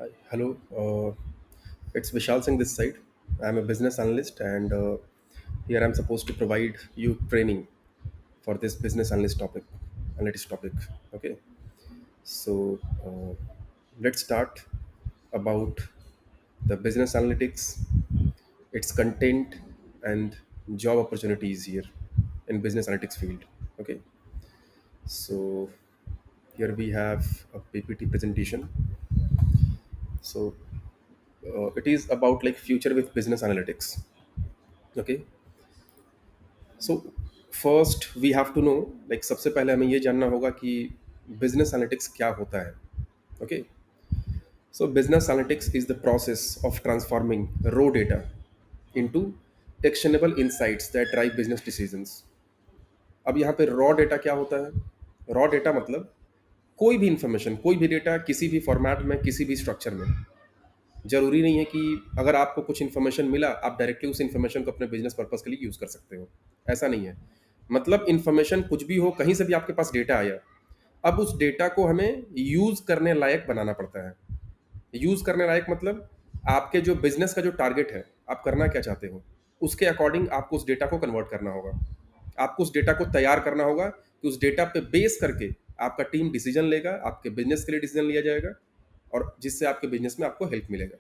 Hi, hello. It's Vishal Singh this side. I'm a business analyst, and here I'm supposed to provide you training for this business analytics topic. Okay, so let's start about the business analytics, its content, and job opportunities here in business analytics field. Okay, so here we have a PPT presentation. So it is about like future with business analytics. Okay, so first we have to know like सबसे पहले हमें ये जानना होगा कि business analytics क्या होता है. Okay, so business analytics is the process of transforming raw data into actionable insights that drive business decisions. अब यहाँ पे रॉ डेटा क्या होता है? रॉ डेटा मतलब कोई भी इंफॉर्मेशन, कोई भी डेटा किसी भी फॉर्मेट में, किसी भी स्ट्रक्चर में. जरूरी नहीं है कि अगर आपको कुछ इन्फॉर्मेशन मिला आप डायरेक्टली उस इन्फॉर्मेशन को अपने बिजनेस पर्पस के लिए यूज कर सकते हो. ऐसा नहीं है. मतलब इन्फॉर्मेशन कुछ भी हो, कहीं से भी आपके पास डेटा आया, अब उस डेटा को हमें यूज करने लायक बनाना पड़ता है. यूज करने लायक मतलब आपके जो बिजनेस का जो टारगेट है, आप करना क्या चाहते हो, उसके अकॉर्डिंग आपको उस डेटा को कन्वर्ट करना होगा. आपको उस डेटा को तैयार करना होगा कि उस डेटा पे बेस करके आपका टीम डिसीजन लेगा, आपके बिजनेस के लिए डिसीजन लिया जाएगा, और जिससे आपके बिजनेस में आपको हेल्प मिलेगा.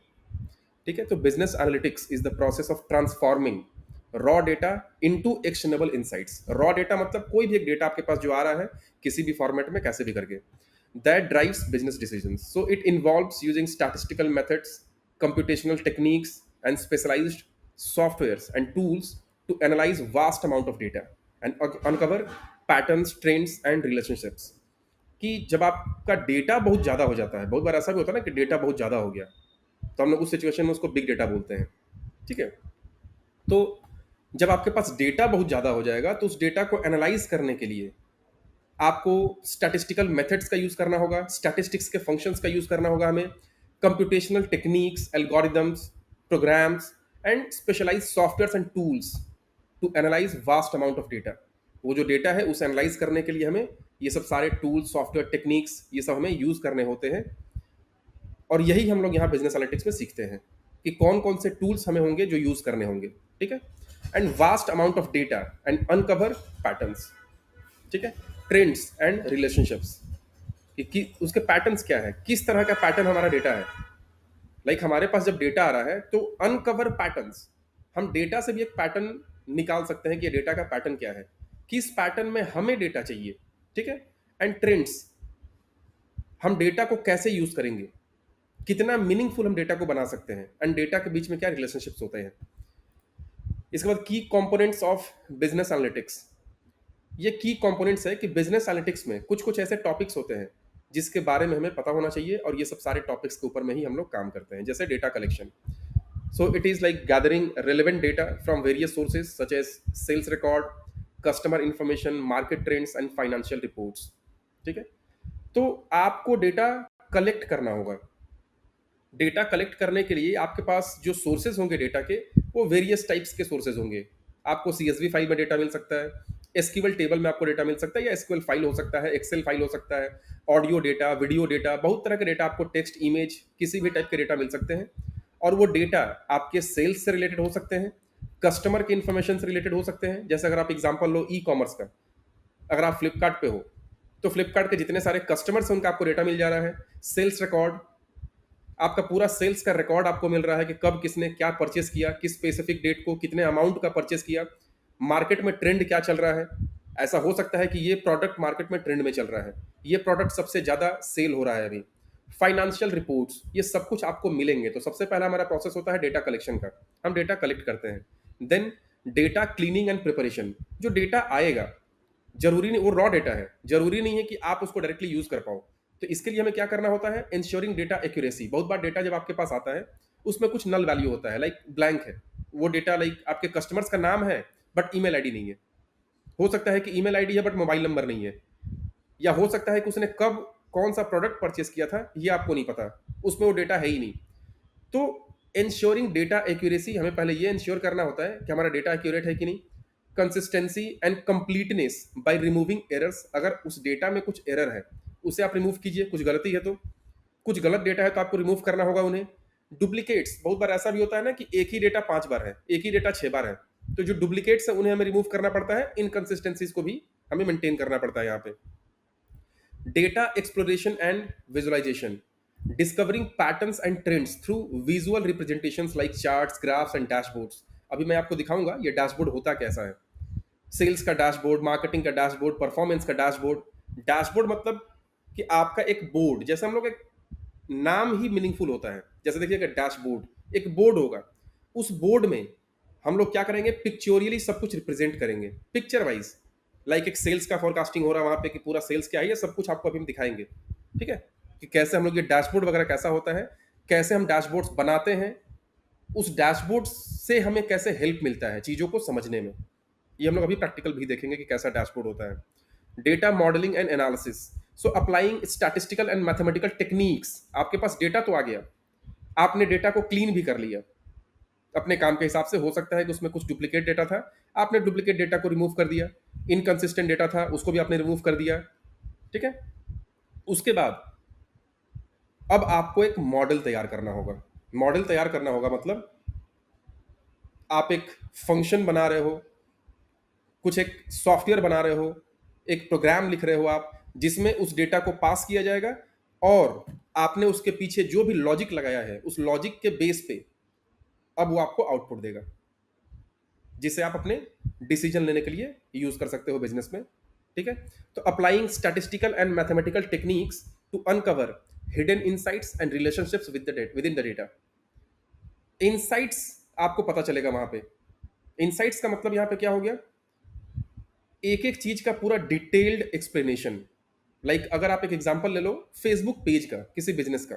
ठीक है, तो business analytics is the process of transforming raw data into actionable insights. Raw data मतलब कोई भी एक डेटा आपके पास जो आ रहा है किसी भी फॉर्मेट में, कैसे भी करके, that drives business decisions. So it involves using statistical methods, computational techniques, and specialized softwares and tools to analyze vast amount of data and uncover patterns, trends, and relationships. कि जब आपका डेटा बहुत ज़्यादा हो जाता है, बहुत बार ऐसा भी होता है ना कि डेटा बहुत ज़्यादा हो गया, तो हम लोग उस सिचुएशन में उसको बिग डेटा बोलते हैं. ठीक है, तो जब आपके पास डेटा बहुत ज़्यादा हो जाएगा तो उस डेटा को एनालाइज करने के लिए आपको स्टैटिस्टिकल मेथड्स का यूज करना होगा, स्टैटिस्टिक्स के फंक्शंस का यूज करना होगा हमें, computational techniques, algorithms, programs, and specialize software and tools to analyze vast amount of data. वो जो डेटा है उसे एनालाइज करने के लिए हमें ये सब सारे टूल्स, सॉफ्टवेयर, टेक्निक्स, ये सब हमें यूज करने होते हैं. और यही हम लोग यहाँ बिजनेस एनालिटिक्स में सीखते हैं कि कौन कौन से टूल्स हमें होंगे जो यूज करने होंगे. ठीक है, and vast amount of data and uncover patterns. ठीक है, ट्रेंड्स एंड रिलेशनशिप्स, उसके पैटर्न्स क्या है, किस तरह का पैटर्न हमारा डेटा है. हमारे पास जब डेटा आ रहा है तो अनकवर पैटर्न्स, हम डेटा से भी एक पैटर्न निकाल सकते हैं कि ये डेटा का पैटर्न क्या है, किस पैटर्न में हमें डेटा चाहिए. ठीक है, एंड ट्रेंड्स, हम डेटा को कैसे यूज करेंगे, कितना मीनिंगफुल हम डेटा को बना सकते हैं, एंड डेटा के बीच में क्या रिलेशनशिप्स होते हैं. इसके बाद की कंपोनेंट्स ऑफ बिजनेस एनालिटिक्स. ये की कंपोनेंट्स है कि बिजनेस एनालिटिक्स में कुछ कुछ ऐसे टॉपिक्स होते हैं जिसके बारे में हमें पता होना चाहिए, और ये सब सारे टॉपिक्स के ऊपर में ही हम लोग काम करते हैं. जैसे data collection, so it is like gathering relevant data from various sources such as sales record, customer information, market trends and financial reports. ठीक है, तो आपको डेटा कलेक्ट करना होगा. डेटा कलेक्ट करने के लिए आपके पास जो सोर्सेज होंगे डेटा के, वो वेरियस टाइप्स के सोर्सेज होंगे. आपको सीएसवी फाइल में डेटा मिल सकता है, एसक्यूएल टेबल में आपको डेटा मिल सकता है, या एसक्यूएल फाइल हो सकता है, एक्सेल फाइल हो सकता है, ऑडियो डेटा, वीडियो डेटा, बहुत तरह के डेटा आपको, टेक्स्ट, इमेज, किसी भी टाइप के डेटा मिल सकते हैं. और वो डेटा आपके सेल्स से रिलेटेड हो सकते हैं, कस्टमर के इन्फॉर्मेशन से रिलेटेड हो सकते हैं. जैसे अगर आप एग्जाम्पल लो ई कॉमर्स का, अगर आप फ्लिपकार्ट पे हो तो फ्लिपकार्ट के जितने सारे कस्टमर्स हैं उनका आपको डेटा मिल जा रहा है. सेल्स रिकॉर्ड, आपका पूरा सेल्स का रिकॉर्ड आपको मिल रहा है कि कब किसने क्या परचेस किया, किस स्पेसिफिक डेट को कितने अमाउंट का परचेस किया, मार्केट में ट्रेंड क्या चल रहा है. ऐसा हो सकता है कि ये प्रोडक्ट मार्केट में ट्रेंड में चल रहा है, ये प्रोडक्ट सबसे ज्यादा सेल हो रहा है अभी. फाइनेंशियल रिपोर्ट्स, ये सब कुछ आपको मिलेंगे. तो सबसे पहला हमारा प्रोसेस होता है डेटा कलेक्शन का, हम डेटा कलेक्ट करते हैं. Then data cleaning and preparation. जो डेटा आएगा, जरूरी नहीं वो रॉ डेटा है, जरूरी नहीं है कि आप उसको डायरेक्टली यूज कर पाओ. तो इसके लिए हमें क्या करना होता है, इंश्योरिंग डेटा एक्यूरेसी. बहुत बार डेटा जब आपके पास आता है उसमें कुछ नल वैल्यू होता है, लाइक ब्लैंक है वो डेटा, लाइक आपके कस्टमर्स का नाम है बट ईमेल आईडी नहीं है. हो सकता है कि ईमेल आईडी है बट मोबाइल नंबर नहीं है, या हो सकता है कि उसने कब कौन सा प्रोडक्ट परचेस किया था ये आपको नहीं पता, उसमें वो डेटा है ही नहीं. तो इंश्योरिंग डेटा एक्यूरेसी, हमें पहले ये इंश्योर करना होता है कि हमारा डेटा एक्यूरेट है कि नहीं. Consistency and completeness by removing errors. अगर उस डेटा में कुछ एरर है उसे आप रिमूव कीजिए, कुछ गलती है तो. कुछ गलत डेटा है तो आपको रिमूव करना होगा उन्हें। डुप्लीकेट्स, बहुत बार ऐसा भी होता है ना कि एक ही डेटा 5 बार है, एक ही डेटा 6 बार है, तो जो डुप्लीकेट्स है उन्हें हमें रिमूव करना पड़ता है, इनकंसिस्टेंसीज को भी हमें मेंटेन करना पड़ता है यहाँ पे। Data exploration and visualization, discovering patterns and trends through visual representations like charts, graphs and dashboards. अभी मैं आपको दिखाऊंगा ये डैशबोर्ड होता कैसा है। सेल्स का डैशबोर्ड, मार्केटिंग का डैशबोर्ड, परफॉर्मेंस का डैशबोर्ड। डैशबोर्ड मतलब कि आपका एक बोर्ड, जैसे हम लोग एक नाम ही मीनिंगफुल होता है, जैसे देखिएगा डैशबोर्ड एक बोर्ड होगा, उस बोर्ड में हम लोग क्या करेंगे, पिक्चोरियली सब कुछ रिप्रेजेंट करेंगे पिक्चर वाइज। लाइक एक सेल्स का फोरकास्टिंग हो रहा है वहां पे कि पूरा सेल्स क्या है, ये सब कुछ आपको अभी हम दिखाएंगे। ठीक है, कि कैसे हम लोग ये डैशबोर्ड वगैरह कैसा होता है, कैसे हम डैशबोर्ड्स बनाते हैं, उस डैशबोर्ड से हमें कैसे हेल्प मिलता है चीज़ों को समझने में, ये हम लोग अभी प्रैक्टिकल भी देखेंगे कि कैसा डैशबोर्ड होता है। Data modelling and analysis, so applying statistical and mathematical techniques. आपके पास डेटा तो आ गया, आपने डेटा को क्लीन भी कर लिया अपने काम के हिसाब से। हो सकता है कि उसमें कुछ डुप्लीकेट डेटा था, आपने डुप्लीकेट डेटा को रिमूव कर दिया, इनकंसिस्टेंट डेटा था उसको भी आपने रिमूव कर दिया। ठीक है, उसके बाद अब आपको एक मॉडल तैयार करना होगा। मॉडल तैयार करना होगा मतलब आप एक फंक्शन बना रहे हो, कुछ एक सॉफ्टवेयर बना रहे हो, एक प्रोग्राम लिख रहे हो आप, जिसमें उस डेटा को पास किया जाएगा और आपने उसके पीछे जो भी लॉजिक लगाया है उस लॉजिक के बेस पे अब वो आपको आउटपुट देगा, जिसे आप अपने डिसीजन लेने के लिए यूज कर सकते हो बिजनेस में। ठीक है, तो applying statistical and mathematical techniques to uncover hidden insights and relationships within the data. Insights आपको पता चलेगा वहां पे। इनसाइट्स का मतलब यहां पे क्या हो गया, एक एक चीज का पूरा डिटेल्ड एक्सप्लेनेशन। लाइक अगर आप एक एग्जांपल ले लो फेसबुक पेज का, किसी बिजनेस का,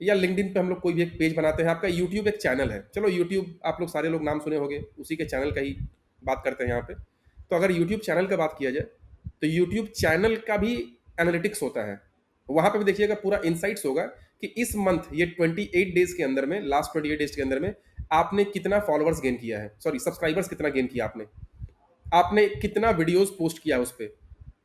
या लिंक्डइन पे हम लोग कोई भी एक पेज बनाते हैं, आपका यूट्यूब एक चैनल है, चलो यूट्यूब आप लोग सारे लोग नाम सुने होंगे, उसी के चैनल का ही बात करते हैं यहाँ पे। तो अगर यूट्यूब चैनल का बात किया जाए तो यूट्यूब चैनल का भी एनालिटिक्स होता है, वहां पे भी देखिएगा पूरा इंसाइट्स होगा कि इस मंथ ये 28 डेज के अंदर में, लास्ट 28 डेज के अंदर में आपने कितना फॉलोअर्स गेन किया है, सॉरी सब्सक्राइबर्स कितना गेन किया आपने, आपने कितना वीडियोस पोस्ट किया उस पे,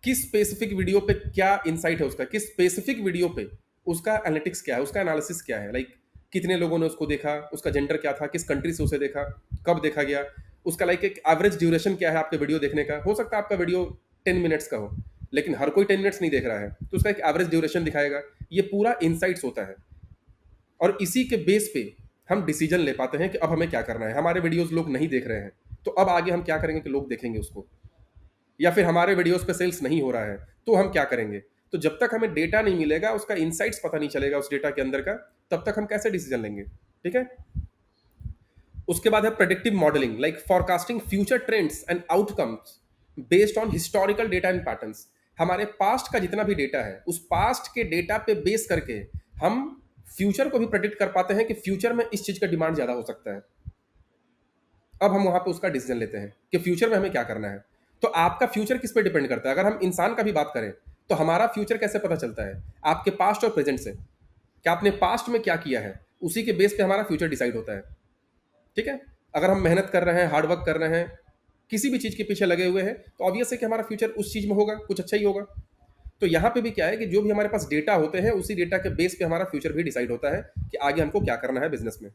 किस स्पेसिफिक वीडियो पे क्या इंसाइट है उसका, किस स्पेसिफिक वीडियो पे उसका एनालिटिक्स क्या है, उसका एनालिसिस क्या है, लाइक कितने लोगों ने उसको देखा, उसका जेंडर क्या था, किस कंट्री से उसे देखा, कब देखा गया, उसका लाइक एक एवरेज ड्यूरेशन क्या है आपके वीडियो देखने का। हो सकता है आपका वीडियो 10 मिनट्स का हो, लेकिन हर कोई 10 मिनट्स नहीं देख रहा है, तो उसका एक एवरेज ड्यूरेशन दिखाएगा। ये पूरा इंसाइट्स होता है और इसी के बेस पे हम डिसीजन ले पाते हैं कि अब हमें क्या करना है। हमारे वीडियोस लोग नहीं देख रहे हैं, तो अब आगे हम क्या करेंगे कि लोग देखेंगे उसको, या फिर हमारे वीडियोस पे सेल्स नहीं हो रहा है तो हम क्या करेंगे। तो जब तक हमें डेटा नहीं मिलेगा, उसका इनसाइट्स पता नहीं चलेगा उस डेटा के अंदर का, तब तक हम कैसे डिसीजन लेंगे। ठीक है, उसके बाद है predictive modelling, like forecasting future trends and outcomes based on historical data and patterns. हमारे पास्ट का जितना भी डेटा है उस पास्ट के डेटा पे बेस करके हम फ्यूचर को भी प्रेडिक्ट कर पाते हैं कि फ्यूचर में इस चीज का डिमांड ज्यादा हो सकता है। अब हम वहां पे उसका डिसीजन लेते हैं कि फ्यूचर में हमें क्या करना है। तो आपका फ्यूचर किस पे डिपेंड करता है। अगर हम इंसान का भी बात करें तो हमारा फ्यूचर कैसे पता चलता है, आपके पास्ट और प्रेजेंट से, कि आपने पास्ट में क्या किया है, उसी के बेस पे हमारा फ्यूचर डिसाइड होता है। ठीक है, अगर हम मेहनत कर रहे हैं, हार्डवर्क कर रहे हैं, किसी भी चीज के पीछे लगे हुए हैं, तो ऑब्वियस है कि हमारा फ्यूचर उस चीज में होगा, कुछ अच्छा ही होगा। तो यहाँ पे भी क्या है कि जो भी हमारे पास डेटा होते हैं उसी डेटा के बेस पे हमारा फ्यूचर भी डिसाइड होता है कि आगे हमको क्या करना है बिजनेस में।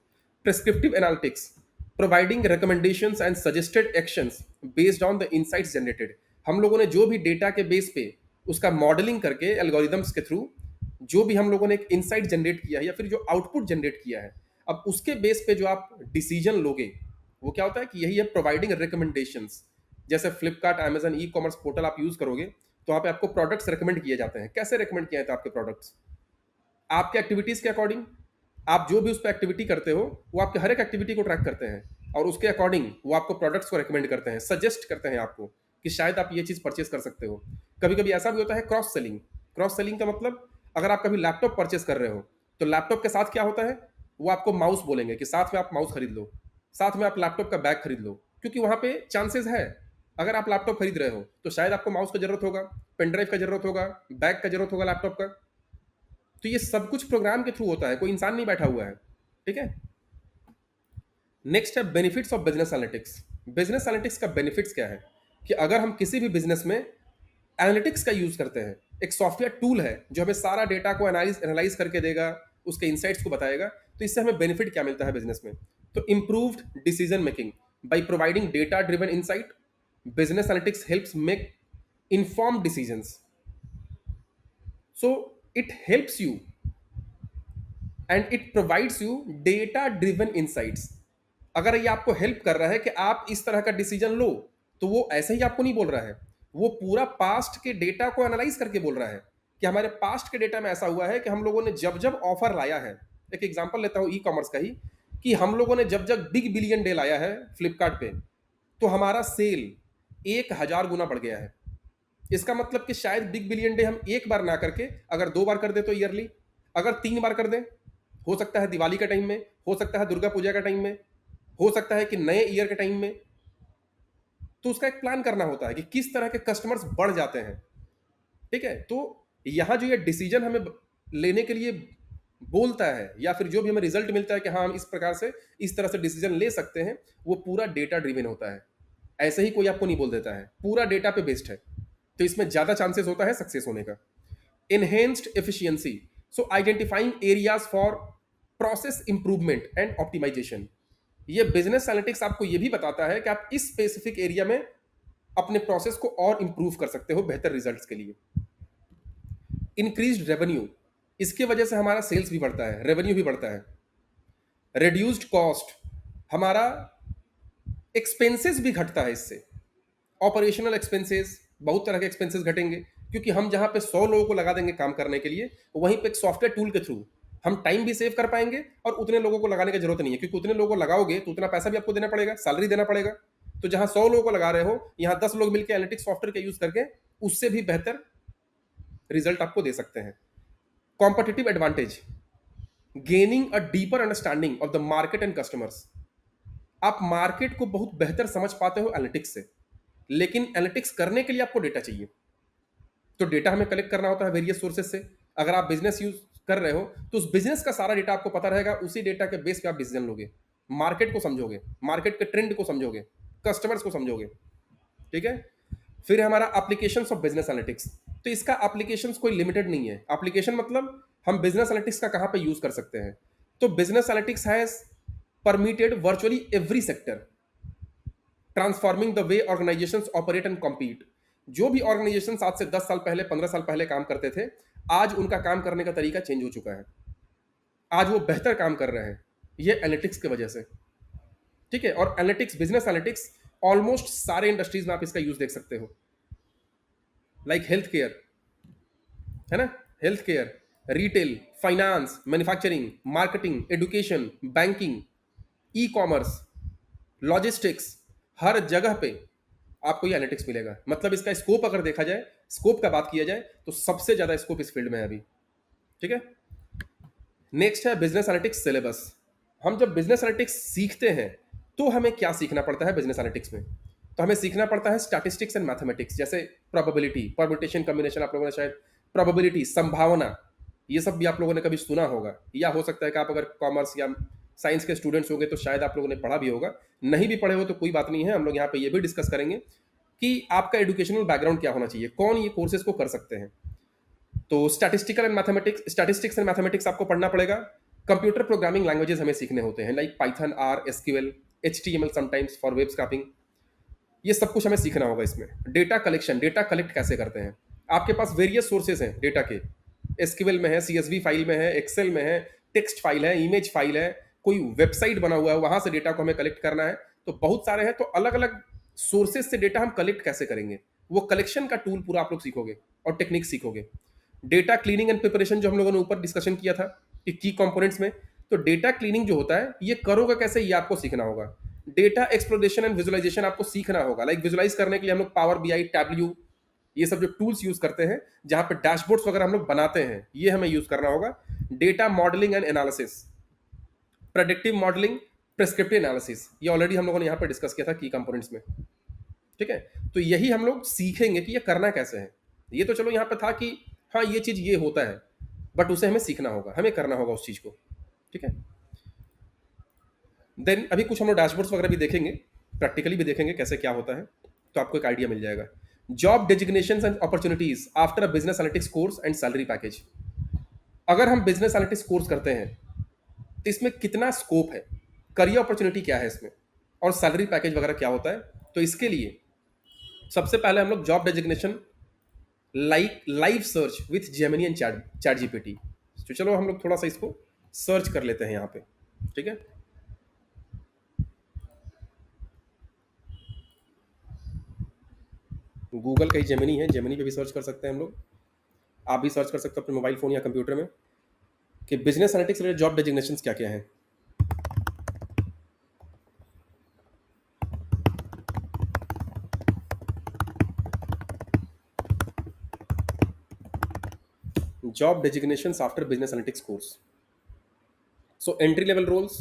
Prescriptive analytics, providing recommendations and suggested actions based on the insights generated. हम लोगों ने जो भी डेटा के बेस पे उसका मॉडलिंग करके एल्गोरिदम्स के थ्रू जो भी हम लोगों ने एक इंसाइट जनरेट किया है या फिर जो आउटपुट जनरेट किया है, अब उसके बेस पे जो आप डिसीजन लोगे वो क्या होता है कि यही है प्रोवाइडिंग रिकमेंडेशंस। जैसे Flipkart, Amazon, e commerce portal आप यूज करोगे तो वहाँ पे आपको प्रोडक्ट्स रिकमेंड किए जाते हैं। कैसे रिकमेंड किए जाते हैं आपके प्रोडक्ट्स, आपके एक्टिविटीज के अकॉर्डिंग। आप जो भी उस पर एक्टिविटी करते हो वो आपके हर एक एक्टिविटी को ट्रैक करते हैं और उसके अकॉर्डिंग वो आपको प्रोडक्ट्स को रिकमेंड करते हैं, सजेस्ट करते हैं आपको कि शायद आप ये चीज़ परचेस कर सकते हो। कभी कभी ऐसा भी होता है क्रॉस सेलिंग। क्रॉस सेलिंग का मतलब अगर आप कभी लैपटॉप परचेस कर रहे हो तो लैपटॉप के साथ क्या होता है, वो आपको माउस बोलेंगे कि साथ में आप माउस खरीद लो, साथ में आप लैपटॉप का बैग खरीद लो, क्योंकि वहां पे चांसेस है अगर आप लैपटॉप खरीद रहे हो तो शायद आपको माउस का जरूरत होगा, पेन ड्राइव का जरूरत होगा, बैग का जरूरत होगा लैपटॉप का। तो ये सब कुछ प्रोग्राम के थ्रू होता है, कोई इंसान नहीं बैठा हुआ है। ठीक है, नेक्स्ट है benefits of business analytics. Business analytics का बेनिफिट्स क्या है कि अगर हम किसी भी बिजनेस में एनालिटिक्स का यूज करते हैं, एक सॉफ्टवेयर टूल है जो हमें सारा डेटा को एनालाइज करके देगा, उसके इंसाइट्स को बताएगा। तो इससे हमें बेनिफिट क्या मिलता है बिजनेस में? तो improved decision making by providing data driven insight, business analytics helps make informed decisions. So it helps you and it provides you data driven insights. अगर ये आपको हेल्प कर रहा है कि आप इस तरह का डिसीजन लो, तो वो ऐसे ही आपको नहीं बोल रहा है, वो पूरा पास्ट के डेटा को एनालाइज करके बोल रहा है कि हमारे पास्ट के डेटा में ऐसा हुआ है कि हम लोगों ने जब जब ऑफर लाया है। एक एग्जांपल लेता हूं ई कॉमर्स का ही, कि हम लोगों ने जब जब बिग बिलियन डे लाया है फ्लिपकार्ट पे, तो हमारा सेल 1000 गुना बढ़ गया है। इसका मतलब कि शायद बिग बिलियन डे हम एक बार ना करके अगर 2 बार कर दे तो ईयरली, अगर 3 बार कर दें, हो सकता है दिवाली के टाइम में, हो सकता है दुर्गा पूजा के टाइम में, हो सकता है कि नए ईयर के टाइम में। तो उसका एक प्लान करना होता है कि किस तरह के कस्टमर्स बढ़ जाते हैं। ठीक है, तो यहां जो ये डिसीजन हमें लेने के लिए बोलता है, या फिर जो भी हमें रिजल्ट मिलता है कि हाँ हम इस प्रकार से इस तरह से डिसीजन ले सकते हैं, वो पूरा डेटा ड्रिवन होता है। ऐसे ही कोई आपको नहीं बोल देता है, पूरा डेटा पे बेस्ड है। तो इसमें ज्यादा चांसेस होता है सक्सेस होने का। enhanced efficiency, so identifying areas for process improvement and optimization। ये बिजनेस एनालिटिक्स आपको ये भी बताता है कि आप इस स्पेसिफिक एरिया में अपने प्रोसेस को और इंप्रूव कर सकते हो बेहतर रिजल्ट्स के लिए। इंक्रीज्ड रेवेन्यू, इसकी वजह से हमारा सेल्स भी बढ़ता है, रेवेन्यू भी बढ़ता है। रिड्यूस्ड कॉस्ट, हमारा एक्सपेंसेस भी घटता है इससे। ऑपरेशनल एक्सपेंसेस, बहुत तरह के एक्सपेंसेस घटेंगे, क्योंकि हम जहां पे 100 लोगों को लगा देंगे काम करने के लिए, वहीं पे एक सॉफ्टवेयर टूल के थ्रू हम टाइम भी सेव कर पाएंगे और उतने लोगों को लगाने की जरूरत नहीं है, क्योंकि उतने लोगों को लगाओगे तो उतना पैसा भी आपको देना पड़ेगा, सैलरी देना पड़ेगा। तो जहां 100 लोगों को लगा रहे हो, यहां 10 लोग मिलकर एनालिटिक्स सॉफ्टवेयर का यूज करके उससे भी बेहतर रिजल्ट आपको दे सकते हैं। Competitive advantage, gaining a deeper understanding of the market and customers. आप मार्केट को बहुत बेहतर समझ पाते हो एनालिटिक्स से, लेकिन एनालिटिक्स करने के लिए आपको डेटा चाहिए। तो डेटा हमें कलेक्ट करना होता है वेरियस सोर्सेज से। अगर आप बिजनेस यूज कर रहे हो तो उस बिजनेस का सारा डेटा आपको पता रहेगा, उसी डेटा के बेस पे आप डिसीजन लोगे, मार्केट को समझोगे, मार्केट के ट्रेंड को समझोगे, कस्टमर्स को समझोगे। ठीक है, फिर है हमारा एप्लीकेशंस ऑफ बिजनेस एनालिटिक्स। तो इसका एप्लीकेशंस कोई लिमिटेड नहीं है। एप्लीकेशन मतलब हम बिजनेस एनालिटिक्स का कहां पे यूज कर सकते हैं। तो business analytics has permitted virtually every sector, transforming the way organisations operate and compete. जो भी ऑर्गेनाइजेशन आज से 10 साल पहले, 15 साल पहले काम करते थे, आज उनका काम करने का तरीका चेंज हो चुका है। आज वो बेहतर काम कर रहे हैं, ये एनालिटिक्स की वजह से। ठीक है, और एनालिटिक्स, बिजनेस एनालिटिक्स ऑलमोस्ट सारे इंडस्ट्रीज में आप इसका यूज देख सकते हो। लाइक हेल्थ केयर है ना, health care, retail, finance, manufacturing, marketing, education, banking, e commerce, logistics, हर जगह पे आपको ये एनालिटिक्स मिलेगा। मतलब इसका स्कोप अगर देखा जाए, स्कोप का बात किया जाए, तो सबसे ज्यादा स्कोप इस फील्ड में है अभी। ठीक है, नेक्स्ट है बिजनेस एनालिटिक्स सिलेबस। हम जब बिजनेस एनालिटिक्स सीखते हैं तो हमें क्या सीखना पड़ता है बिजनेस एनालिटिक्स में? तो हमें सीखना पड़ता है स्टैटिस्टिक्स एंड मैथमेटिक्स, जैसे प्रोबेबिलिटी, परम्यूटेशन, कॉम्बिनेशन। आप लोगों ने शायद प्रोबेबिलिटी, संभावना, ये सब भी आप लोगों ने कभी सुना होगा, या हो सकता है कि आप अगर कॉमर्स या साइंस के स्टूडेंट्स होंगे तो शायद आप लोगों ने पढ़ा भी होगा। नहीं भी पढ़े हो तो कोई बात नहीं है, हम लोग यहाँ पे ये भी डिस्कस करेंगे कि आपका एजुकेशनल बैकग्राउंड क्या होना चाहिए, कौन ये कोर्सेज को कर सकते हैं। तो स्टैटिस्टिक्स एंड मैथमेटिक्स आपको पढ़ना पड़ेगा। कंप्यूटर प्रोग्रामिंग लैंग्वेजेस हमें सीखने होते हैं, like Python, R, SQL, HTML sometimes for web scraping. ये सब कुछ हमें सीखना होगा इसमें। डेटा कलेक्शन, डेटा कलेक्ट कैसे करते हैं। आपके पास वेरियस सोर्सेज हैं डेटा के, एसक्यूएल में है, सीएसवी फाइल में है, एक्सेल में है, टेक्स्ट फाइल है, इमेज फाइल है, कोई वेबसाइट बना हुआ है, वहां से डेटा को हमें कलेक्ट करना है। तो बहुत सारे हैं। तो अलग अलग सोर्सेज से डेटा हम कलेक्ट कैसे करेंगे, वो कलेक्शन का टूल पूरा आप लोग सीखोगे और टेक्निक सीखोगे। डेटा क्लीनिंग एंड प्रिपरेशन, जो हम लोगों ने ऊपर डिस्कशन किया था कि की कंपोनेंट्स में, तो डेटा क्लीनिंग जो होता है ये करोगे कैसे, ये आपको सीखना होगा। डेटा एक्सप्लोरेशन एंड विजुअलाइजेशन आपको सीखना होगा। लाइक विजुअलाइज करने के लिए हम लोग पावर बीआई, टैब्ल्यू, ये सब जो टूल्स यूज करते हैं, जहां पे डैशबोर्ड्स वगैरह हम लोग बनाते हैं, ये हमें यूज करना होगा। Data modelling and analysis, predictive modelling, prescriptive analysis, ये ऑलरेडी हम लोगों ने यहाँ पे डिस्कस किया था की कंपोनेंट्स में। ठीक है, तो यही हम लोग सीखेंगे कि ये करना कैसे है। ये तो चलो यहाँ पे था कि हाँ ये चीज ये होता है, बट उसे हमें सीखना होगा, हमें करना होगा उस चीज को। ठीक है, देन अभी कुछ हम लोग डैशबोर्ड्स वगैरह भी देखेंगे, प्रैक्टिकली भी देखेंगे कैसे क्या होता है, तो आपको एक आइडिया मिल जाएगा। Job designation and opportunities after a business analytics course and salary package. अगर हम बिजनेस एनालिटिक्स कोर्स करते हैं तो इसमें कितना स्कोप है, करियर अपॉर्चुनिटी क्या है इसमें, और सैलरी पैकेज वगैरह क्या होता है। तो इसके लिए सबसे पहले हम लोग job designation like live search with Gemini and chat chat GPT. तो चलो हम लोग थोड़ा सा इसको सर्च कर लेते हैं यहाँ पे। ठीक है, गूगल का ही जेमिनी है, जेमिनी पे भी सर्च कर सकते हैं हम लोग। आप भी सर्च कर सकते हो अपने मोबाइल फोन या कंप्यूटर में कि business analytics related job designation क्या क्या है। Job designation after business analytics course. So entry level roles,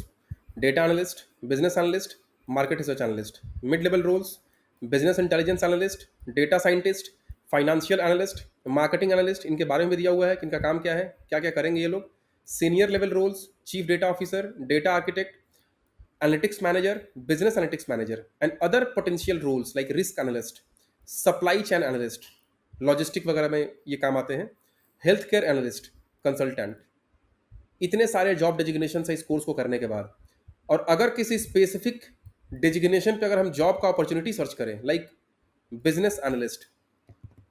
data analyst, business analyst, market research analyst. Mid level roles, business intelligence analyst, data scientist, financial analyst, marketing analyst, इनके बारे में भी दिया हुआ है कि इनका काम क्या है, क्या क्या करेंगे ये लोग। Senior level roles, chief data officer, data architect, analytics manager, business analytics manager and other potential roles like risk analyst, supply chain analyst, logistic वगैरह में ये काम आते हैं, हेल्थ केयर एनालिस्ट, कंसल्टेंट। इतने सारे जॉब डेजिग्नेशन है इस कोर्स को करने के बाद। और अगर किसी स्पेसिफिक डेजिग्नेशन पे अगर हम जॉब का अपॉर्चुनिटी सर्च करें लाइक बिजनेस एनालिस्ट,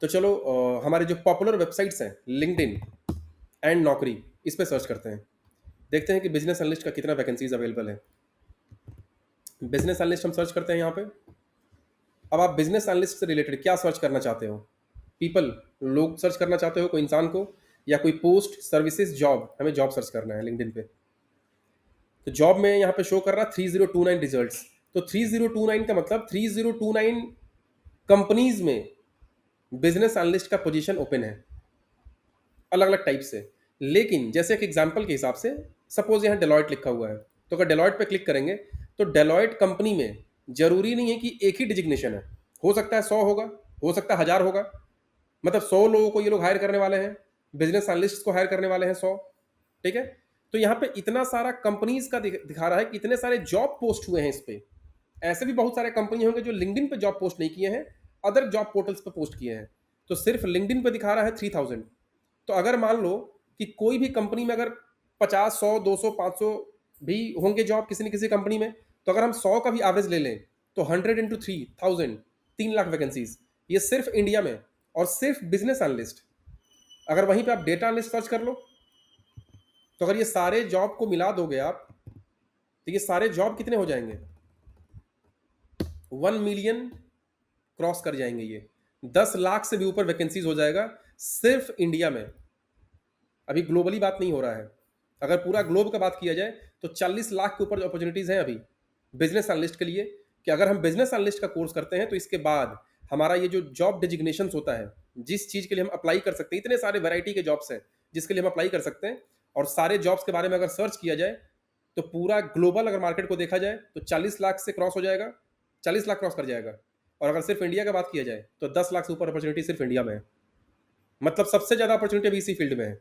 तो चलो हमारे जो पॉपुलर वेबसाइट्स हैं लिंक्डइन एंड नौकरी, इस पे सर्च करते हैं, देखते हैं कि बिजनेस एनालिस्ट का कितना वैकेंसीज अवेलेबल है। बिजनेस एनालिस्ट हम सर्च करते हैं यहाँ पे। अब आप बिजनेस एनालिस्ट से रिलेटेड क्या सर्च करना चाहते हो, पीपल, लोग सर्च करना चाहते हो कोई इंसान को, या कोई पोस्ट सर्विसेज जॉब, हमें जॉब सर्च करना है लिंक्डइन पे। तो जॉब में यहाँ पे शो कर रहा 3029 रिजल्ट्स। तो 3029 का मतलब 3029 कंपनीज में बिजनेस एनालिस्ट का पोजीशन ओपन है, अलग अलग टाइप से। लेकिन जैसे एक एग्जांपल के हिसाब से सपोज यहाँ डेलॉयट लिखा हुआ है, तो अगर डेलॉयट पे क्लिक करेंगे तो डेलॉयट कंपनी में जरूरी नहीं है कि एक ही डिजिग्नेशन है, हो सकता है 100 होगा, हो सकता है 1000 होगा। मतलब 100 लोगों को ये लोग हायर करने वाले हैं, बिजनेस एनालिस्ट को हायर करने वाले हैं 100। ठीक है, तो यहाँ पे इतना सारा कंपनीज का दिखा रहा है कि इतने सारे जॉब पोस्ट हुए हैं इस पे। ऐसे भी बहुत सारे कंपनी होंगे जो लिंक्डइन पे जॉब पोस्ट नहीं किए हैं, अदर जॉब पोर्टल्स पे पोस्ट किए हैं। तो सिर्फ लिंक्डइन पे दिखा रहा है 3000। तो अगर मान लो कि कोई भी कंपनी में अगर 50, 100, 200, 500 भी होंगे जॉब किसी न किसी कंपनी में, तो अगर हम 100 का भी एवरेज ले लें तो 100 into 3000, 3 लाख वैकेंसीज, ये सिर्फ इंडिया में। और सिर्फ बिजनेस एनालिस्ट। अगर वहीं पे आप डेटा एनालिस्ट सर्च कर लो, तो अगर ये सारे जॉब को मिला दोगे आप, तो ये सारे जॉब कितने हो जाएंगे, 1 मिलियन क्रॉस कर जाएंगे ये। 10 लाख से भी ऊपर वैकेंसीज हो जाएगा सिर्फ इंडिया में। अभी ग्लोबली बात नहीं हो रहा है। अगर पूरा ग्लोब का बात किया जाए तो 40 लाख के ऊपर अपॉर्चुनिटीज हैं अभी बिजनेस एनालिस्ट के लिए। कि अगर हम बिजनेस एनालिस्ट का कोर्स करते हैं तो इसके बाद हमारा ये जो जॉब डेजिग्नेशन होता है, जिस चीज के लिए हम अप्लाई कर सकते हैं, इतने सारे वैरायटी के जॉब्स हैं जिसके लिए हम अप्लाई कर सकते हैं, और सारे जॉब्स के बारे में अगर सर्च किया जाए तो पूरा ग्लोबल अगर मार्केट को देखा जाए तो 40 लाख से क्रॉस हो जाएगा, 40 लाख क्रॉस कर जाएगा। और अगर सिर्फ इंडिया की बात किया जाए तो 10 लाख से ऊपर अपॉर्चुनिटी सिर्फ इंडिया में है। मतलब सबसे ज्यादा अपॉर्चुनिटी अभी इसी फील्ड में है।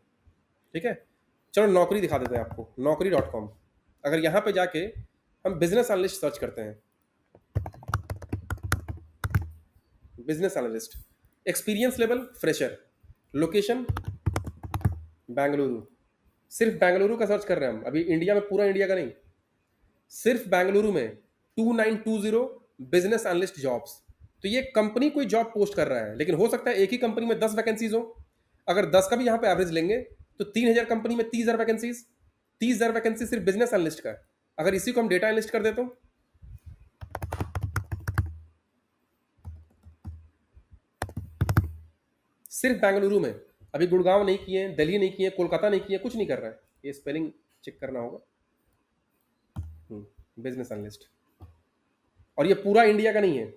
ठीक है, चलो नौकरी दिखा देते हैं आपको, नौकरी.com। अगर यहाँ पे जाके हम बिजनेस एनालिस्ट सर्च करते हैं, business analyst, experience level fresher, location Bengaluru, सिर्फ बेंगलुरु का सर्च कर रहे हैं हम, अभी इंडिया में, पूरा इंडिया का नहीं, सिर्फ बेंगलुरु में 2920 बिजनेस एनालिस्ट जॉब्स। तो ये कंपनी कोई जॉब पोस्ट कर रहा है, लेकिन हो सकता है एक ही कंपनी में 10 वैकेंसीज हो। अगर 10 का भी यहाँ पे एवरेज लेंगे तो 3000 कंपनी में 30,000 वैकेंसीज, 30,000 वैकेंसी सिर्फ बिजनेस एनालिस्ट का। अगर इसी को हम डेटा एनालिस्ट कर दे तो सिर्फ बेंगलुरु में, अभी गुड़गांव नहीं किए, दिल्ली नहीं किए, कोलकाता नहीं किए, कुछ नहीं कर रहा है। ये स्पेलिंग चेक करना होगा, बिजनेस एनालिस्ट। और ये पूरा इंडिया का नहीं है,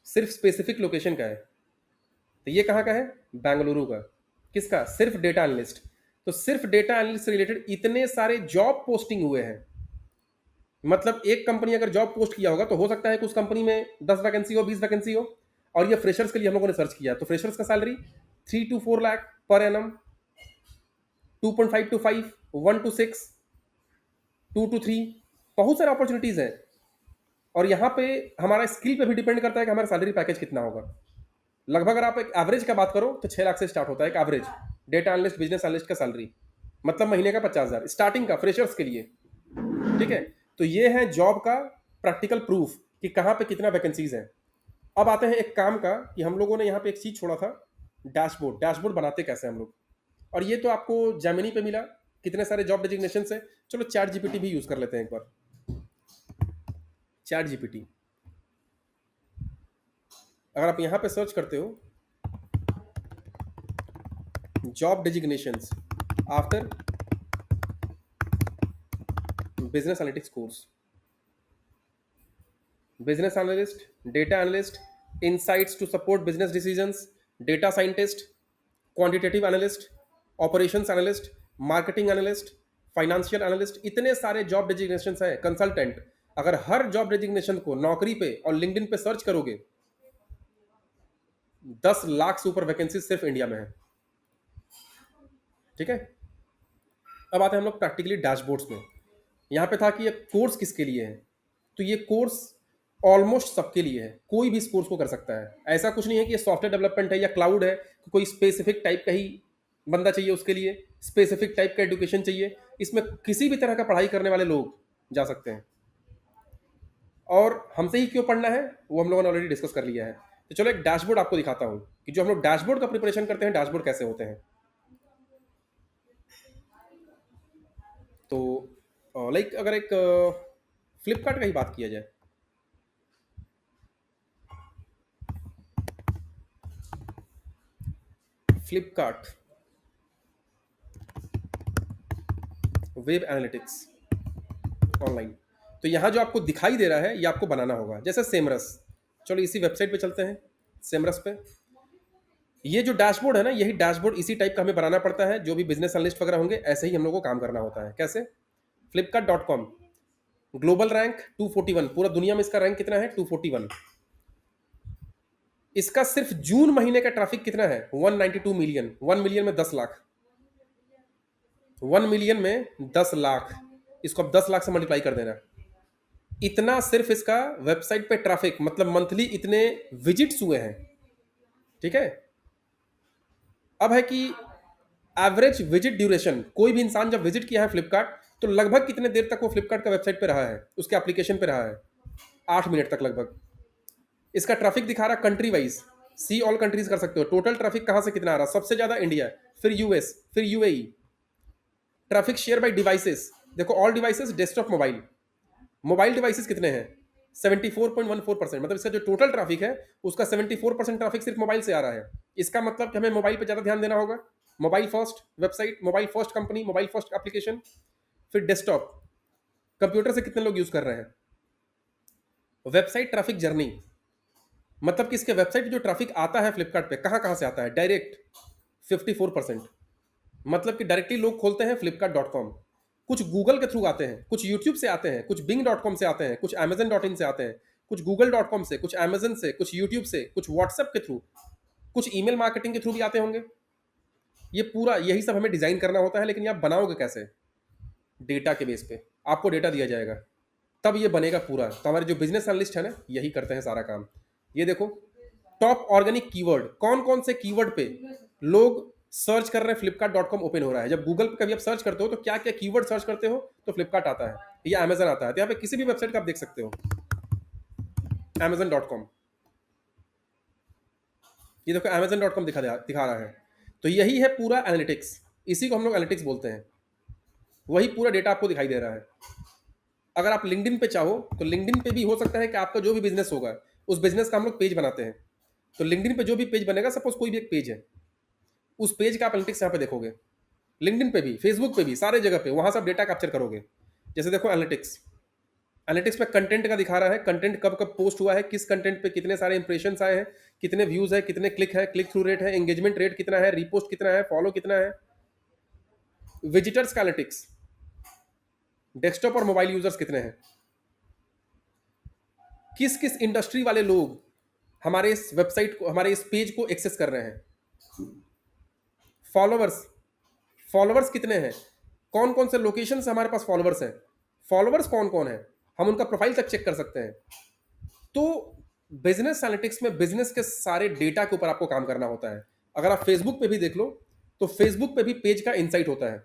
सिर्फ स्पेसिफिक लोकेशन का है। तो ये कहाँ का है, बेंगलुरु का। किसका, सिर्फ डेटा एनालिस्ट। तो सिर्फ डेटा एनालिस्ट से रिलेटेड इतने सारे जॉब पोस्टिंग हुए हैं। मतलब एक कंपनी अगर जॉब पोस्ट किया होगा तो हो सकता है कि उस कंपनी में 10 वैकेंसी हो, 20 वैकेंसी हो। और ये फ्रेशर्स के लिए हम लोगों ने सर्च किया, तो फ्रेशर्स का salary 3 to 4 lakh per annum, 2.5 to 5, 1 to 6, 2 to 3, बहुत सारे अपॉर्चुनिटीज हैं। और यहाँ पे हमारा स्किल पे भी डिपेंड करता है कि हमारा सैलरी पैकेज कितना होगा। लगभग अगर आप एक एवरेज का बात करो तो 6 लाख से स्टार्ट होता है एक average data analyst business analyst का सैलरी, मतलब महीने का 50,000 स्टार्टिंग का फ्रेशर्स के लिए। ठीक है, तो ये है जॉब का प्रैक्टिकल प्रूफ कि कहाँ पे कितना वैकेंसीज है। अब आते हैं एक काम का कि हम लोगों ने यहाँ पे एक चीज छोड़ा था, डैशबोर्ड। डैशबोर्ड बनाते कैसे हम लोग, और ये तो आपको जेमिनी पे मिला, कितने सारे जॉब डेजिग्नेशन है। चलो चैट जीपीटी भी यूज कर लेते हैं एक बार। चैट जीपीटी, अगर आप यहाँ पे सर्च करते हो job designations after business analytics course, business analyst, data analyst, insights to support business decisions, data scientist, quantitative analyst, operations analyst, marketing analyst, financial analyst, इतने सारे जॉब डेजिग्नेशन हैं। कंसल्टेंट, अगर हर जॉब डेजिग्नेशन को नौकरी पे और लिंक्डइन पे search करोगे, 10 लाख से ऊपर वैकेंसी सिर्फ इंडिया में है। ठीक है, अब आते हैं हम लोग प्रैक्टिकली डैशबोर्ड्स में। यहाँ पे था कि ये कोर्स किसके लिए है, तो ये कोर्स ऑलमोस्ट सबके लिए है, कोई भी इस कोर्स को कर सकता है। ऐसा कुछ नहीं है कि ये सॉफ्टवेयर डेवलपमेंट है या क्लाउड है, कोई स्पेसिफिक टाइप का ही बंदा चाहिए उसके लिए, स्पेसिफिक टाइप का एजुकेशन चाहिए। इसमें किसी भी तरह का पढ़ाई करने वाले लोग जा सकते हैं। और हमसे ही क्यों पढ़ना है वो हम लोगों ने ऑलरेडी डिस्कस कर लिया है। तो चलो एक डैशबोर्ड आपको दिखाता हूँ कि जो हम लोग डैशबोर्ड का प्रिपरेशन करते हैं, डैशबोर्ड कैसे होते हैं। तो लाइक अगर एक फ्लिपकार्ट का ही बात किया जाए, फ्लिपकार्ट वेब एनालिटिक्स ऑनलाइन, तो यहाँ जो आपको दिखाई दे रहा है ये आपको बनाना होगा, जैसे सेमरस। चलो इसी वेबसाइट पे चलते हैं, सेमरस पे। ये जो डैशबोर्ड है ना, यही डैशबोर्ड इसी टाइप का हमें बनाना पड़ता है। जो भी बिजनेस एनालिस्ट वगैरह होंगे ऐसे ही हम लोग को काम करना होता है। कैसे? flipkart.com ग्लोबल रैंक 241, पूरा दुनिया में इसका रैंक कितना है? 241। इसका सिर्फ जून महीने का ट्रैफिक कितना है? 192 मिलियन। 1 मिलियन में 10 लाख, 1 मिलियन में 10 लाख, इसको अब 10 लाख से मल्टीप्लाई कर देना। इतना सिर्फ इसका वेबसाइट पे ट्रैफिक, मतलब मंथली इतने विजिट्स हुए हैं। ठीक है, अब है कि एवरेज विजिट ड्यूरेशन, कोई भी इंसान जब विजिट किया है फ्लिपकार्ट, तो लगभग कितने देर तक वो फ्लिपकार्ट का वेबसाइट पे रहा है, उसके एप्लीकेशन पे रहा है? 8 मिनट तक लगभग। इसका ट्रैफिक दिखा रहा country wise, see all countries कर सकते हो। टोटल ट्रैफिक कहां से कितना आ रहा? सबसे ज्यादा इंडिया, फिर यूएस, फिर UAE. Traffic share by devices, देखो all devices, desktop, mobile. Mobile devices कितने हैं? 74.14%, मतलब इसका जो टोटल ट्रैफिक है उसका 74% ट्रैफिक सिर्फ मोबाइल से आ रहा है। इसका मतलब कि हमें मोबाइल पे ज्यादा ध्यान देना होगा। Mobile first website, mobile first company, mobile first application. फिर डेस्कटॉप, कंप्यूटर से कितने लोग यूज कर रहे हैं। वेबसाइट ट्रैफिक जर्नी, मतलब कि इसके वेबसाइट पे जो ट्रैफिक आता है फ्लिपकार्ट पे, कहाँ कहाँ से आता है? डायरेक्ट 54%, मतलब कि डायरेक्टली लोग खोलते हैं flipkart.com। कुछ गूगल के थ्रू आते हैं, कुछ यूट्यूब से आते हैं, कुछ bing.com से आते हैं, कुछ amazon.in से आते हैं, कुछ google.com से, कुछ amazon से, कुछ यूट्यूब से, कुछ व्हाट्सएप के थ्रू, कुछ ईमेल मार्केटिंग के थ्रू भी आते होंगे। ये पूरा यही सब हमें डिजाइन करना होता है। लेकिन ये आप बनाओगे कैसे? डेटा के बेस पे आपको डेटा दिया जाएगा, तब ये बनेगा पूरा। तो हमारे जो बिजनेस एनालिस्ट है ना, यही करते हैं सारा काम। ये देखो, टॉप ऑर्गेनिक कीवर्ड, कौन कौन से कीवर्ड पे लोग सर्च कर रहे हैं, flipkart.com ओपन हो रहा है। जब गूगल पे कभी आप सर्च करते हो तो क्या क्या कीवर्ड सर्च करते हो, तो फ्लिपकार्ट आता है या अमेजन आता है। तो यहाँ पे किसी भी वेबसाइट का आप देख सकते हो, amazon.com। ये देखो amazon.com दिखा रहा है। तो यही है पूरा एनालिटिक्स, इसी को हम लोग एनालिटिक्स बोलते हैं। वही पूरा डेटा आपको दिखाई दे रहा है। अगर आप लिंक्डइन पे चाहो तो लिंक्डइन पे भी हो सकता है कि आपका जो भी बिजनेस होगा, उस बिजनेस का हम लोग पेज बनाते हैं। तो लिंक्डइन पे जो भी पेज बनेगा, सपोज कोई भी एक पेज है, उस पेज का आप एनालिटिक्स यहाँ पे देखोगे। लिंक्डइन पे भी, फेसबुक पे भी, सारे जगह पे, वहां से आप डेटा कैप्चर करोगे। जैसे देखो एनालिटिक्स, एनालिटिक्स में कंटेंट का दिखा रहा है, कंटेंट कब कब पोस्ट हुआ है, किस कंटेंट पे कितने सारे इंप्रेशन आए हैं, कितने व्यूज है, कितने क्लिक है, क्लिक थ्रू रेट है, एंगेजमेंट रेट कितना है, रीपोस्ट कितना है, फॉलो कितना है। विजिटर्स का एनालिटिक्स, डेस्कटॉप और मोबाइल यूजर्स कितने हैं, किस किस इंडस्ट्री वाले लोग हमारे इस वेबसाइट को, हमारे इस पेज को एक्सेस कर रहे हैं। फॉलोवर्स, फॉलोवर्स कितने हैं, कौन कौन से लोकेशन से हमारे पास फॉलोवर्स हैं, फॉलोवर्स कौन कौन है, हम उनका प्रोफाइल तक चेक कर सकते हैं। तो बिजनेस एनालिटिक्स में बिजनेस के सारे डेटा के ऊपर आपको काम करना होता है। अगर आप फेसबुक पे भी देख लो, तो फेसबुक पे भी पेज का इंसाइट होता है।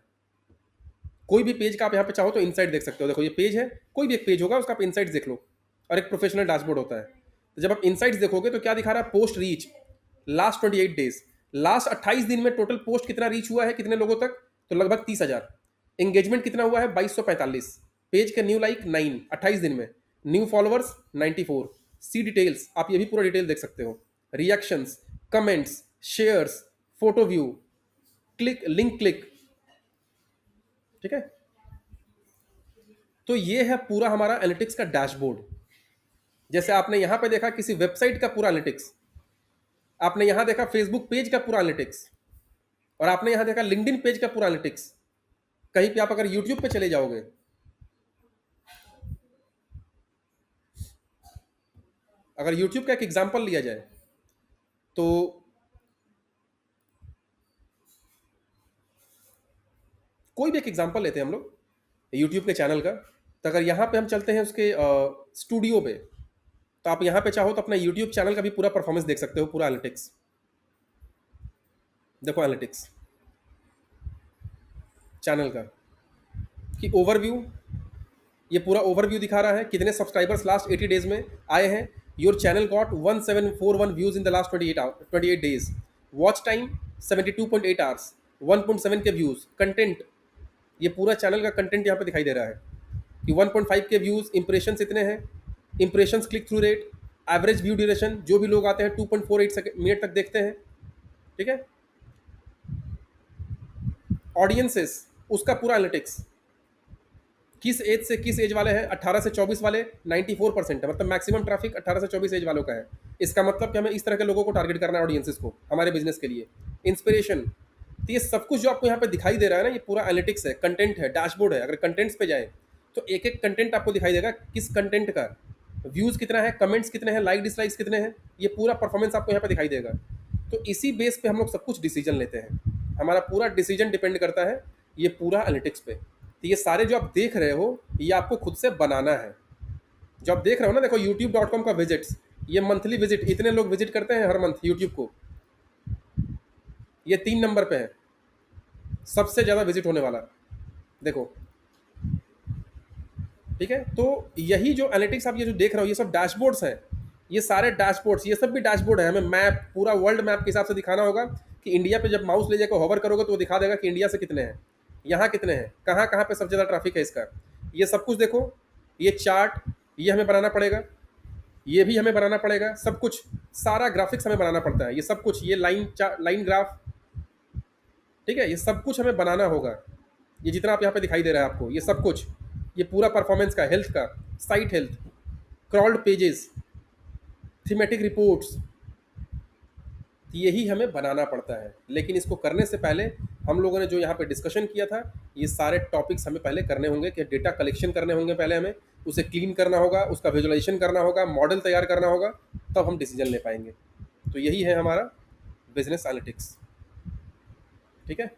कोई भी पेज का आप यहाँ पे चाहो तो इनसाइट देख सकते हो। देखो ये पेज है, कोई भी एक पेज होगा उसका आप इनसाइट्स देख लो, और एक प्रोफेशनल डैशबोर्ड होता है। तो जब आप इनसाइट्स देखोगे तो क्या दिखा रहा है? Post reach last 28 days, last 28 दिन में टोटल पोस्ट कितना रीच हुआ है, कितने लोगों तक? तो लगभग 30,000। एंगेजमेंट कितना हुआ है? 2245। पेज के न्यू लाइक 9 28 दिन में। New followers 94। सी डिटेल्स आप ये भी पूरा डिटेल देख सकते हो। Reactions, comments, shares, photo view, click, link click. ठीक है, तो ये है पूरा हमारा एनालिटिक्स का डैशबोर्ड। जैसे आपने यहां पे देखा किसी वेबसाइट का पूरा एनालिटिक्स, आपने यहां देखा फेसबुक पेज का पूरा एनालिटिक्स, और आपने यहां देखा लिंक्डइन पेज का पूरा एनालिटिक्स। कहीं पे आप अगर यूट्यूब पे चले जाओगे, अगर यूट्यूब का एक एग्जांपल लिया जाए तो कोई भी एक एग्जांपल लेते हैं हम लोग यूट्यूब के चैनल का। तो अगर यहाँ पे हम चलते हैं उसके स्टूडियो पे, तो आप यहाँ पे चाहो तो अपना यूट्यूब चैनल का भी पूरा परफॉर्मेंस देख सकते हो, पूरा एनालिटिक्स। देखो एनालिटिक्स चैनल का कि ओवरव्यू, ये पूरा ओवरव्यू दिखा रहा है कितने सब्सक्राइबर्स लास्ट 80 डेज में आए हैं। Your channel got 1741 views in the last 28 days. Watch time 72.8 hours, 1.7 के व्यूज। कंटेंट, ये पूरा चैनल का कंटेंट यहाँ पे दिखाई दे रहा है कि 1.5 के व्यूज। इंप्रेशंस इतने हैं, impressions, click through rate, average view duration, जो भी लोग आते हैं 2.48 मिनट तक देखते हैं। ठीक है, ऑडियंसेस, उसका पूरा एनालिटिक्स, किस एज से किस एज वाले हैं। 18 से 24 वाले 94% है, मतलब मैक्सिमम ट्रैफिक 18 से 24 एज वालों का है। इसका मतलब कि हमें इस तरह के लोगों को टारगेट करना है, ऑडियंसेस को, हमारे बिजनेस के लिए। इंस्पिरेशन, तो ये सब कुछ जो आपको यहाँ पे दिखाई दे रहा है ना, ये पूरा एनालिटिक्स है, कंटेंट है, डैशबोर्ड है। अगर कंटेंट्स पे जाए तो एक एक कंटेंट आपको दिखाई देगा, किस कंटेंट का व्यूज़ कितना है, कमेंट्स कितने हैं, लाइक डिसलाइक्स कितने हैं, ये पूरा परफॉर्मेंस आपको यहाँ पे दिखाई देगा। तो इसी बेस पे हम लोग सब कुछ डिसीजन लेते हैं। हमारा पूरा डिसीजन डिपेंड करता है ये पूरा एनालिटिक्स पे। तो ये सारे जो आप देख रहे हो, ये आपको खुद से बनाना है। जो आप देख रहे हो ना, देखो youtube.com का विजिट्स, ये मंथली विजिट, इतने लोग विजिट करते हैं हर मंथ यूट्यूब को, ये 3 नंबर पे है सबसे ज़्यादा विजिट होने वाला। देखो, ठीक है, तो यही जो एनालिटिक्स आप ये जो देख रहे हो, ये सब डैशबोर्ड्स हैं। ये सारे डैशबोर्ड्स, ये सब भी डैशबोर्ड है। हमें मैप, पूरा वर्ल्ड मैप के हिसाब से दिखाना होगा कि इंडिया पे जब माउस ले जाकर होवर करोगे तो वो दिखा देगा कि इंडिया से कितने हैं, यहाँ कितने हैं, कहाँ कहाँ पे सबसे ज़्यादा ट्रैफिक है इसका। ये सब कुछ देखो, ये चार्ट, ये हमें बनाना पड़ेगा, ये भी हमें बनाना पड़ेगा, सब कुछ, सारा ग्राफिक्स हमें बनाना पड़ता है। ये सब कुछ, ये लाइन ग्राफ, ठीक है, ये सब कुछ हमें बनाना होगा। ये जितना आप यहाँ पे दिखाई दे रहा है आपको, ये सब कुछ, ये पूरा परफॉर्मेंस का, हेल्थ का, site health, crawled pages, thematic reports, यही हमें बनाना पड़ता है। लेकिन इसको करने से पहले हम लोगों ने जो यहाँ पे डिस्कशन किया था, ये सारे टॉपिक्स हमें पहले करने होंगे कि डेटा कलेक्शन करने होंगे, पहले हमें उसे क्लीन करना होगा, उसका विजुअलाइजेशन करना होगा, मॉडल तैयार करना होगा, तब हम डिसीजन ले पाएंगे। तो यही है हमारा बिजनेस एनालिटिक्स। ठीक है।